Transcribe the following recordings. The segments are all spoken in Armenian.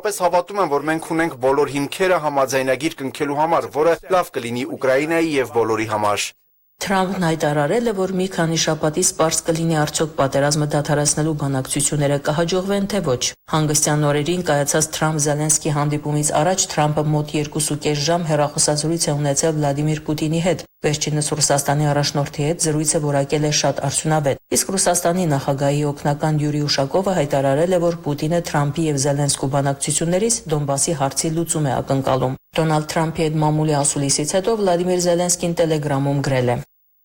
Հավատում եմ, որ մենք ունենք բոլոր հիմքերը համաձայնագիր կնքելու համար, որը լավ կլինի Ուկրաինայի եւ բոլորի համար։ Թրամփն հայտարարել է, որ մի քանի շաբաթից պարզ կլինի արդյոք պատերազմը դադարեցնելու բանակցությունները կհաջողվեն թե ոչ։ Հանգստյան օրերին կայացած Թրամփ-Զելենսկի հանդիպումից առաջ Թրամփը մոտ 2.5 ժամ հեռախոսազրույց է ունեցել Վլադիմիր Պուտինի հետ։ Վերջինս Ռուսաստանի առաջնորդի հետ զրույցը որակել է շատ արդյունավետ։ Իսկ Ռուսաստանի նախագահի օգնական Յուրի Ուշակովը հայտարարել է, որ Պուտինը Թրամփի եւ Զելենսկու բանակցություններից Դոնբասի հարցի լուծում է ակնկալում։ Դոնալդ Թրամփի հետ մամուլի ասուլիսից հետո Վլադիմիր Զելենսկին Տելեգրամում գրել է.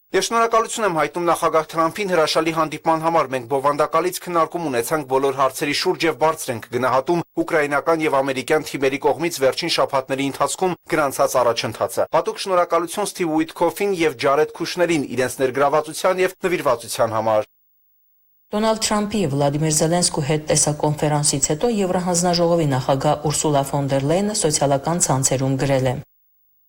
Ես շնորհակալություն եմ հայտնում նախագահ Թրամփին հրաշալի հանդիպման համար։ Մենք բովանդակալից քննարկում ունեցանք բոլոր հարցերի շուրջ եւ բարձր ենք գնահատում ուկրաինական եւ ամերիկյան թիմերի կողմից վերջին շաբաթների ընթացքում գրանցած առաջընթացը։ Հատուկ շնորհակալություն Սթիվ Ուիտքոֆին եւ Ջարեդ Քուշներին իրենց ներգրավվածության եւ նվիրվածության համար։ Դոնալդ Թրամփի եւ Վլադիմիր Զելենսկու հետ տեսակոնֆերանսից հետո Եվրահանձնաժողովի նախագահ Ուրսուլա ֆոն դեր Լեյնը սոցիալական ցանցերում գրել է.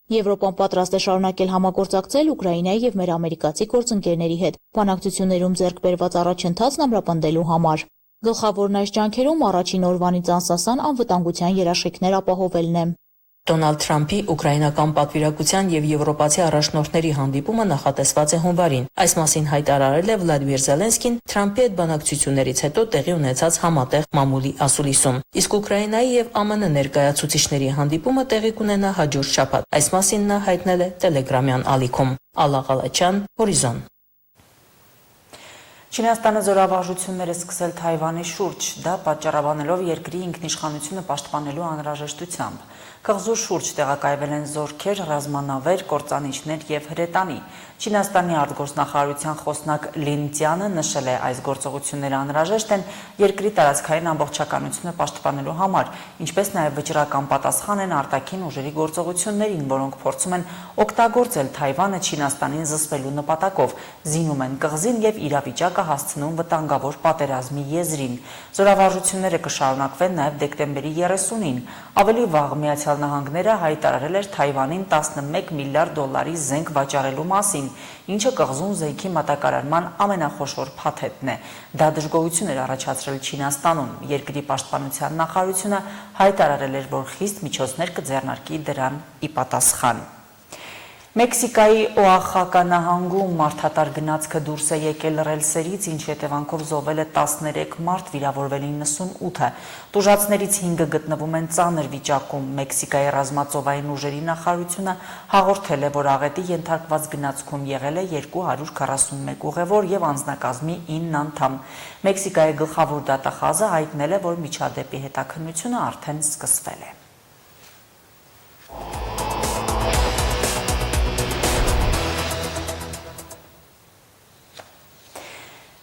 Եվրոպան պատրաստ է շարունակել համագործակցել Ուկրաինայի եւ մեր ամերիկացի գործընկերների հետ բանակցություններում ձեռք բերված առաջընթացն ամրապնդելու համար։ Գլխավորն այս ջանքերում առաջին օրվանից անսասան անվտանգության երաշխիքներ ապահովելն է։ Դոնալդ Թրամփի ուկրաինական պատվիրակության եւ եվրոպացի առաջնորդների հանդիպումը նախատեսված է հունվարին։ Այս մասին հայտարարել է Վլադիմիր Զելենսկին Թրամփի հետ բանակցություններից հետո տեղի ունեցած համատեղ մամուլի ասուլիսում։ Իսկ Ուկրաինայի եւ ԱՄՆ ներկայացուցիչների հանդիպումը տեղի կունենա հաջորդ շաբաթ։ Այս մասին նա հայտնել է Տելեգրամյան ալիքում։ Ալլա Ղալաչյան, Հորիզոն։ Չինաստանը զորավարժություններ է սկսել Թայվանի շուրջ, դա պատճառաբանելով երկրի ինքնիշխանությունը պաշտպանելու անհրաժեշտությամբ։ Կղզու շուրջ տեղակայվել են զորքեր, ռազմանավեր, կործանիչներ եւ հրետանի։ Չինաստանի արտգործնախարարության խոսնակ Լին Ծյանը նշել է, այս գործողությունները անհրաժեշտ են երկրի տարածքային ամբողջականությունը պաշտպանելու համար, ինչպես նաեւ վճռական պատասխան են արտաքին ուժերի գործողություններին, որոնք փորձում են օգտագործել Թայվանը Չինաստանին զսպելու նպատակով, զինում են կղզին եւ իրավիճակը հասցնում վտանգավոր պատերազմի եզրին։ Զորավարժությունները կշարունակվեն նաեւ դեկտեմբերի 30-ին։ Ավելի վաղ Միացյալ Նահանգները հայտարարել էր Թայվանին 11 միլիարդ դոլարի զենք վաճառելու մասին, ինչը կղզում զենքի մատակարարման ամենախոշոր փաթեթն է։ Դա դժգոհություն էր առաջացրել Չինաստանում։ Երկրի պաշտպանության նախարարությունը հայտարարել էր, որ խիստ միջոցներ կձեռնարկի դրան ի պատասխան։ Մեքսիկայի Օախակա նահանգում մարդատար գնացքը դուրս է եկել ռելսերից, ինչ հետևանքով զոհվել է 13 մարդ, վիրավորվել 98-ը։ Տուժածներից 5-ը գտնվում են ծանր վիճակում։ Մեքսիկայի ռազմածովային ուժերի նախարարությունը հաղորդել է, որ աղետի ենթարկված գնացքում եղել է 241 ուղևոր եւ անձնակազմի 9 անդամ։ Մեքսիկայի գլխավոր դատախազը հայտնել է, որ միջադեպի հետաքննությունը արդեն սկսվել է։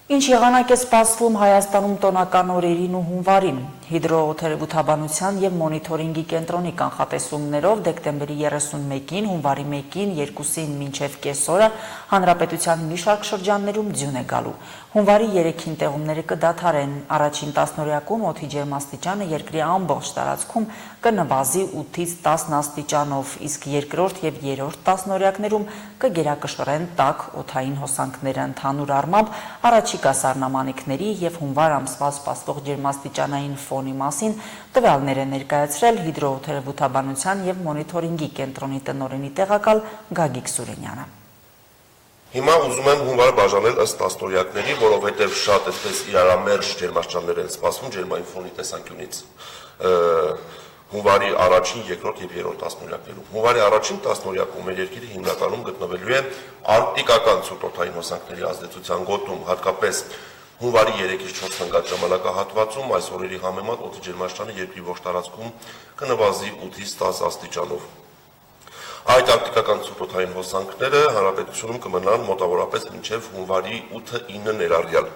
Ինչ եղանակ է սպասվում Հայաստանում տոնական օրերին ու հունվարին։ Հիդրոօթերոթաբանության եւ մոնիթորինգի կենտրոնի կանխատեսումներով դեկտեմբերի 31-ին, հունվարի 1-ին, 2-ին մինչև կեսօրը հանրապետության մի շարք շրջաններում ձյուն է գալու։ Հունվարի 3-ին տեղումները կդադարեն։ Առաջին տասնօրյակում օդի ջերմաստիճանը երկրի ամբողջ տարածքում կնվազի 8-ից 10 աստիճանով, իսկ երկրորդ եւ երրորդ տասնօրյակներում կգերակշռեն տաք օդային հոսանքները ընդհանուր առմամբ առաջիկա սառնամանիքների եւ հունվար ամսվա սպասվող ջերմաստիճանային ֆոնի մասին տվյալներ է ներկայացրել հիդրոօթերոթաբանության եւ մոնիթորինգի կենտրոնի տնօրենի տեղակալ Գագիկ Սուրենյանը։ Հիմա ուզում եմ հունվար բաժանել ըստ տասնօրյակների, որովհետև շատ այսպես իրարամերժ ջերմաստիճաններ են սպասվում ջերմային ֆոնի տեսանկյունից հունվարի առաջին, երկրորդ եւ երրորդ տասնօրյակներում։ Հունվարի առաջին տասնօրյակում մեր երկիրը հիմնականում գտնվելու է արկտիկական ցուրտօթային հոսանքների ազդեցության գոտում, հատկապես հունվարի 3-ից 4 ընկած ժամանակահատվածում այս օրերի համեմատ օդի ջերմաստիճանը երկրի ողջ տարածքում կնվազի 8-ից 10 աստիճանով։ Այդ արկտիկական ցուցային հոսանքները հանրապետությունում կմնան մոտավորապես մինչև հունվարի 8-9 ներառյալ։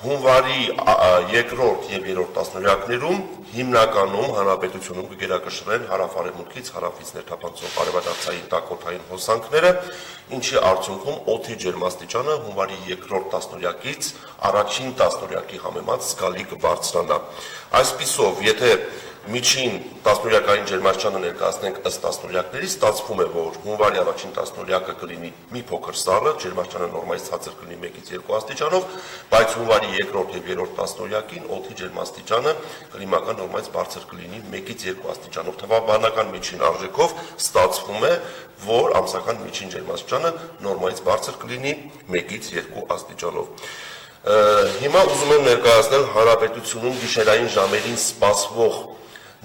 Հունվարի 2-րդ եւ 3-րդ տասնօրյակներում հիմնականում հանրապետությունում կգերակշռեն հարավ-արևմուտքից հարավից ներթափանցող արևադարձային տաքոթային հոսանքները, ինչի արդյունքում օդի ջերմաստիճանը հունվարի 2-րդ տասնօրյակից առաջին տասնօրյակի համեմատ զգալի կբարձրանա։ Այսպիսով, եթե միջին տասնօրյակային ջերմաստիճանը ներկայացնենք ըստ տասնօրյակների, ստացվում է, որ հունվարի առաջին տասնօրյակը կլինի մի փոքր սառը, ջերմաստիճանը նորմայից ցածր կլինի 1-ից 2 աստիճանով, բայց հունվարի 2-րդ եւ 3-րդ տասնօրյակին օդի ջերմաստիճանը կլիմական նորմայից բարձր կլինի 1-ից 2 աստիճանով։ Թվաբանական միջին արժեքով ստացվում է, որ ամսական միջին ջերմաստիճանը նորմայից բարձր կլինի 1-ից 2 աստիճանով։ Հիմա ուզում եմ ներկայացնել հանրապետությունում գիշերային ժամերին սպասվող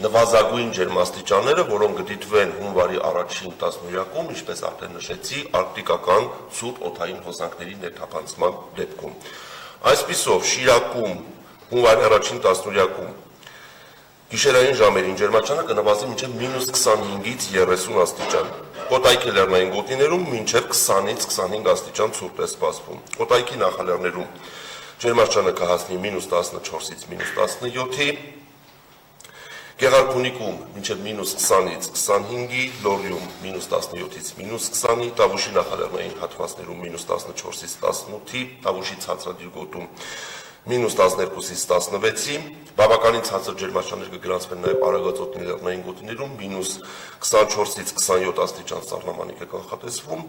նվազագույն ջերմաստիճանները, որոնք կդիտվեն հունվարի առաջին տասնօրյակում, ինչպես արդեն նշեցի, արկտիկական ցուրտ օդային հոսանքների ներթափանցման դեպքում։ Այսպիսով, Շիրակում հունվարի առաջին տասնօրյակում գիշերային ժամերին ջերմաստիճանը կնվազի մինչև -25-ից 30 աստիճան։ Կոտայքի լեռնային գոտիներում մինչև 20-ից 25 աստիճան ցուրտ է սպասվում։ Կոտայքի նախալեռներում ջերմաստիճանը կհասնի -14-ից -17-ի, Գեղարքունիքում մինչև -20-ից 25-ի, Լոռիում -17-ից -20-ի, Տավուշի նախալեռնային հատվածներում -14-ից 18-ի, Տավուշի ցածրադիր գոտում -12-ից 16-ի, բավականին ցածր ջերմաստիճաններ կգրանցվեն նաև Արագածոտնի լեռնային գոտիներում -24-ից 27 աստիճան սառնամանիք է կանխատեսվում։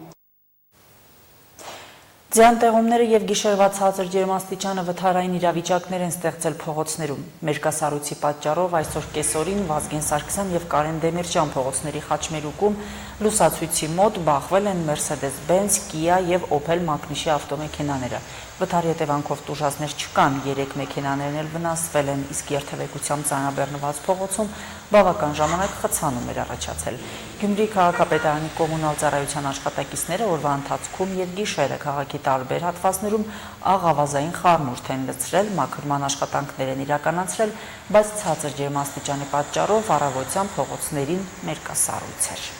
Ձյան տեղումները եւ գիշերվա ցածր ջերմաստիճանը վթարային իրավիճակներ են ստեղծել փողոցներում։ Մերկասառույցի պատճառով այսօր կեսօրին Վազգեն Սարգսյան եւ Կարեն Դեմիրճյան փողոցների խաչմերուկում լուսացույցի մոտ բախվել են Mercedes-Benz, Kia եւ Opel մակնիշի ավտոմեքենաները։ Վթարի հետևանքով տուժածներ չկան, 3 մեքենաներն էլ վնասվել են, իսկ երթևեկությամբ ծանրաբեռնված փողոցում բավական ժամանակ խցանում էր առաջացել։ Գյումրի քաղաքապետարանի կոմունալ ծառայության աշխատակիցները օրվա ընթացքում եւ գիշերը քաղաքի տարբեր հատվածներում աղավազային խառնուրդ են լցրել, մաքրման աշխատանքներ են իրականացրել, բայց ցածր ջերմաստիճանի պատճառով առավոտյան փողոցներին մերկասառույց էր։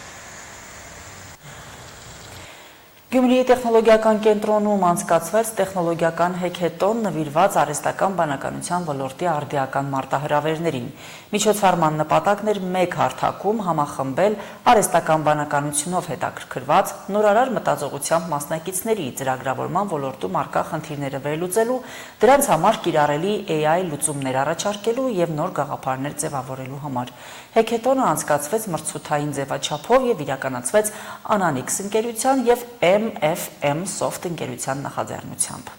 Գյումրիի տեխնոլոգիական կենտրոնում անցկացվեց տեխնոլոգիական հեքեթոն նվիրված արհեստական բանականության ոլորտի արդիական մարտահրավերներին։ Միջոցառման նպատակն էր մեկ հարթակում համախմբել արհեստական բանականությունով հետաքրքրված նորարար մտածողությամբ մասնակիցների ծրագրավորման ոլորտում առկա խնդիրները վերլուծելու, դրանց համար կիրառելի AI լուծումներ առաջարկելու եւ նոր գաղափարներ ձևավորելու համար։ Հեքեթոնը անցկացվեց մրցութային ձևաչափով եւ իրականացվեց Ananix ընկերության եւ MFM Soft ընկերության նախաձեռնությամբ։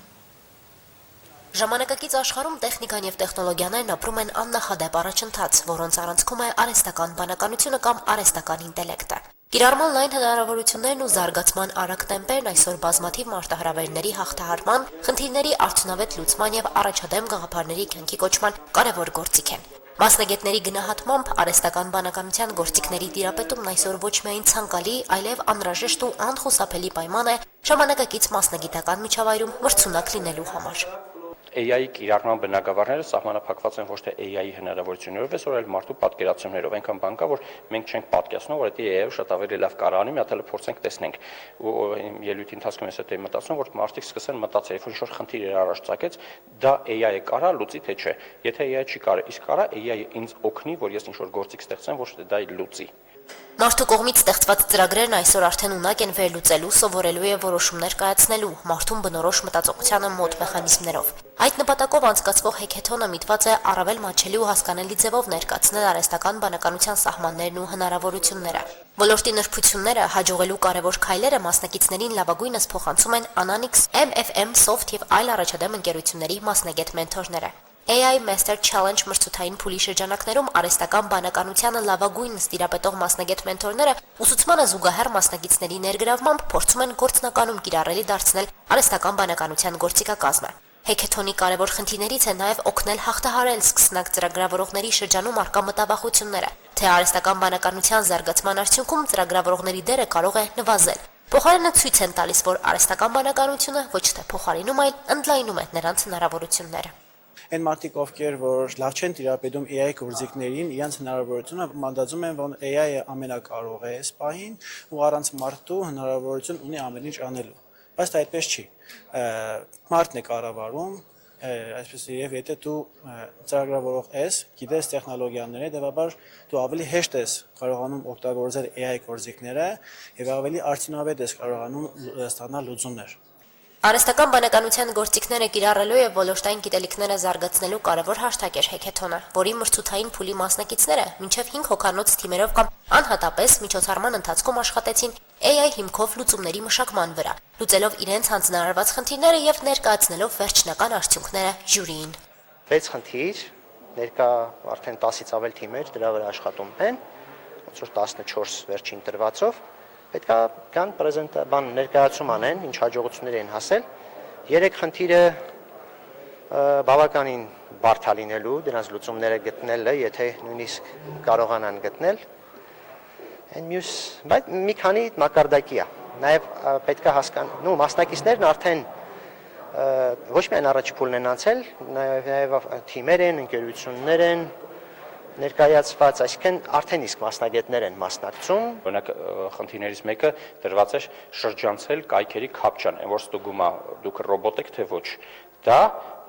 Ժամանակակից աշխարհում տեխնիկան եւ տեխնոլոգիաներն ապրում են աննախադեպ առաջընթաց, որոնց առանցքում է արհեստական բանականությունը կամ արհեստական ինտելեկտը։ Կիրառման լայն հնարավորություններն ու զարգացման արագ տեմպերն այսօր բազմաթիվ մարտահրավերների հաղթահարման, խնդիրների արդյունավետ լուծման եւ առաջադեմ գաղափարների կյանքի կոչման կարևոր գործիք են։ Մասնագետների գնահատմամբ արհեստական բանականության գործիքների տիրապետումն այսօր ոչ միայն ցանկալի, այլև անհրաժեշտ ու անխուսափելի պայման է ժամանակակից մասնագիտական միջավայրում մրցունակ լինելու համար։ AI-ի կիրառման բնագավառները սահմանափակված են ոչ թե AI-ի հնարավորություններով, այլ մարդու պատկերացումներով։ Այնքան բան կա, որ մենք չենք պատկերացնում, որ դա AI-ը շատ ավելի լավ կարողանի, մի հատ էլ փորձենք տեսնենք։ Ու ելույթի ընթացքում ես դա մտածում, որ մարդիկ սկսեն մտածել, որ ինչ-որ խնդիր էր առաջ ցակեց, դա AI-ը կարա լուծի թե չէ։ Եթե AI չի կարող, իսկ կարա AI-ը ինձ օգնի, որ ես ինչ-որ գործիք ստեղծեմ, ոչ թե դա լուծի։ Մարդու կողմից ստեղծված ծրագրերն այսօր արդեն ունակ են վերլուծելու, սովորելու եւ որոշումներ կայացնելու, մարդուն բնորոշ մտածողությանը մոտ մեխանիզմներով։ Այդ նպատակով անցկացվող հեքեթոնը միտված է առավել մատչելի ու հասկանալի ձևով ներկայացնել արհեստական բանականության սահմաններն ու հնարավորությունները։ Ոլորտի նրբությունները հաջողելու կարևոր քայլերը մասնակիցներին լավագույնս փոխանցում են Ananix, MFM Soft եւ այլ առաջադեմ ընկերությունների մասնագետ մենթորները։ AI Master Challenge մրցութային փուլի շրջանակներում արհեստական բանականությանը լավագույնս տիրապետող մասնագետ մենթորները ուսուցմանը զուգահեռ մասնակիցների ներգրավմամբ փորձում են գործնականում կիրառելի դարձնել արհեստական բանականության գործիքակազմը։ Հեքեթոնի կարևոր խնդիրներից է նաև օգնել հաղթահարել սկսնակ ծրագրավորողների շրջանում առկա մտավախությունները, թե արհեստական բանականության զարգացման արդյունքում ծրագրավորողների դերը կարող է նվազել։ Փոխարենը ցույց են տալիս, որ արհեստական բանականությունը ոչ թե փոխարինում, այլ ընդլայնում է նրանց հնարավորությունները։ Այն մարդիկ, ովքեր որ լավ չեն տիրապետում AI գործիքներին, իրենց հնարավորությունը մանդածում են, որ AI-ը ամենակարող է այս պահին ու առանց մարդու հնարավորություն ունի ամեն ինչ անելու։ Բայց դա այդպես չի։ Մարդն է կառավարում, այսպես եւ եթե դու ծրագրավորող ես, գիտես տեխնոլոգիաները, դեպաբար դու ավելի հեշտ ես կարողանում օգտագործել AI գործիքները եւ ավելի արդյունավետ ես կարողանում ստանալ լուծումներ։ Արհեստական բանականության գործիքները կիրառելու եւ ոլորտային գիտելիքները զարգացնելու կարևոր հաշտակ էր հեքեթոնը, որի մրցութային փուլի մասնակիցները մինչև 5 հոգանոց թիմերով կամ անհատապես միջոցառման ընթացքում աշխատեցին AI հիմքով լուծումների մշակման վրա, լուծելով իրենց հանձնարարված խնդիրները եւ ներկայացնելով վերջնական արդյունքները ժյուրիին։ 6 խնդիր, ներկա արդեն 10-ից ավել թիմեր դրա վրա աշխատում են, ոնց որ 14 վերջին դրվածով պետք է կան ներկայացում անեն, ինչ հաջողություններ են հասել։ 3 խնդիրը բավականին բարդ է լինելու, դրանց լուծումները գտնելը, եթե նույնիսկ կարողանան գտնել։ Բայց մի քանի մակարդակի է։ Նաև պետք է հասկանալ, մասնակիցներն արդեն ոչ միայն առաջի փուլն են անցել, նաև թիմեր են, ընկերություններ են ներկայացված, այսինքն արդեն իսկ մասնագետներ են մասնակցում։ Օրինակ խնդիրներից մեկը դրված է շրջանցել կայքերի կապչան, այն որ ստուգում է դուք ռոբոտ եք թե ոչ։ Դա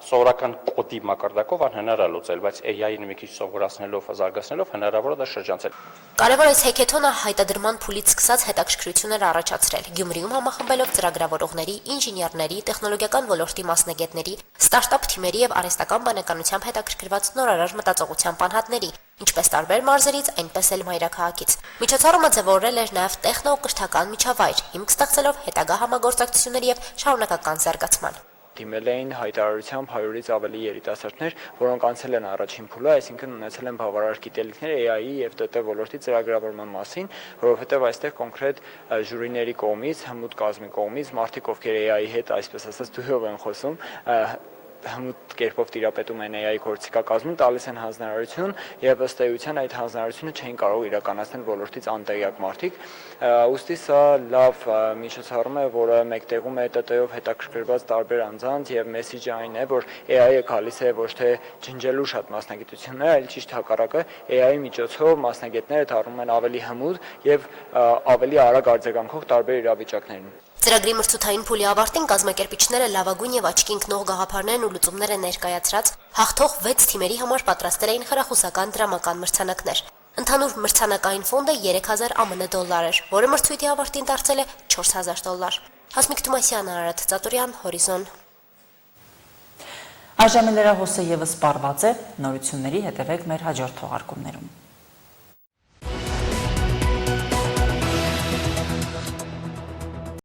սովորական կոդի մակարդակով անհնար է լուծել, բայց AI-ին մի քիչ սովորացնելով, զարգացնելով հնարավոր է դա շրջանցել։ Կարևոր է հեքեթոնը հայտադրման փուլից սկսած հետաքրքրություններ առաջացրել, Գյումրիում համախմբելով ծրագրավորողների, ինժեներների, տեխնոլոգիական ոլորտի մասնագետների, ստարտափ թիմերի եւ արհեստական բանականությամբ հետաքրքրված նորարար մտածողությամբ անհատների, ինչպես տարբեր մարզերից, այնպես էլ մայրաքաղաքից։ Միջոցառումը ձևավորել էր նաեւ տեխնո-կրթական միջավայր, հիմք ստեղծելով հետագա համագործակցությունների եւ շարունակական զարգացման։ Դիմել էին հայտարարությամբ 100-ից ավելի երիտասարդներ, որոնք անցել են առաջին փուլը, այսինքն ունեցել են բավարար գիտելիքներ AI-ի եւ ՏՏ ոլորտի ծրագրավորման մասին, որովհետեւ այստեղ կոնկրետ ժյուրիների կողմից, հմուտ կազմի կողմից մարդիկ, ովքեր AI-ի հետ, այսպես ասած, դույով են խոսում, հմուտ կերպով տիրապետում են AI գործիքակազմում, տալիս են հանձնարարություն եւ ըստ էության այդ հանձնարարությունը չէին կարող իրականացնել ոլորտից անտեղյակ մարդիկ։ Ուստի սա լավ միջոցառում է, որը մեկտեղում է ՏՏ-ով հետաքրքրված տարբեր անձանց եւ մեսիջը այն է, որ AI-ը գալիս է ոչ թե ջնջելու շատ մասնագիտություններ, այլ ճիշտ հակառակը AI-ի միջոցով մասնագետները դառնում են ավելի հմուտ եւ ավելի արագ արձագանքող տարբեր իրավիճակներին։ Ծրագրի մրցութային փուլի ավարտին կազմակերպիչները լավագույն եւ աչքի ընկնող գաղափարներն ու լուծումները ներկայացրած հաղթող 6 թիմերի համար պատրաստել էին խրախուսական դրամական մրցանակներ։ Ընդհանուր մրցանակային ֆոնդը $3000 էր, որը մրցույթի ավարտին դարձել է $4000։ Հասմիկ Թումասյան, Արարատ Ծատուրյան, Հորիզոն։ Այժմ լրահոսը եւս սպառված է, նորությունների հետևեք մեր հաջորդ թողարկումներում։